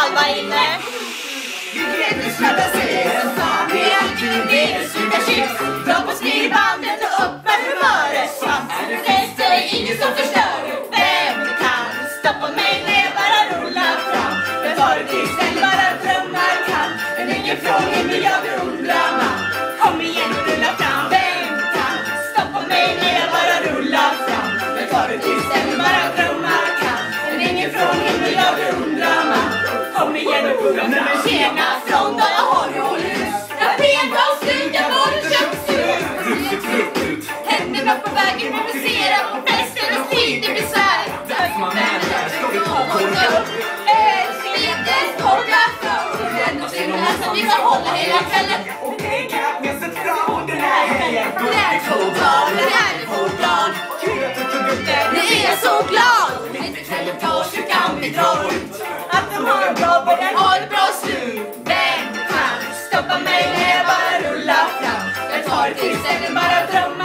alla inne. Vi grädde snabba serien, vi är alltid det slutar chips. Dra på skrivbandet och upp med humöret. Svans det är ingen som förstör. Vem kan stoppa mig när jag bara rullar fram? Jag tar ett tillställ, bara drömmar kan. Men ingen från himmel, jag beundrar man. Kom igen och rulla fram. Vem kan stoppa mig när jag bara rullar fram? Jag tar ett tillställ, bara drömmar kan. Men ingen från himmel, jag beundrar man. Kom igen och rulla fram. Men tjena från där jag har du håller ut. Jag vet vad slut, jag var en köpslut. Händerna på vägen, mobilisera på festen och sliter besvär. Sliter, torka för. Och sen läsa vi ska hålla hela kvällen. Okej, kan jag sätta fram den här helgen? Det är fotboll, det är fotboll. Det är så glad. Inte kvällen tar så kan vi dra ut. Att de har en bra början. Ha ett bra slut. Vem kan stoppa mig när jag bara rullar fram? Jag tar ett tillställe, bara drömmar.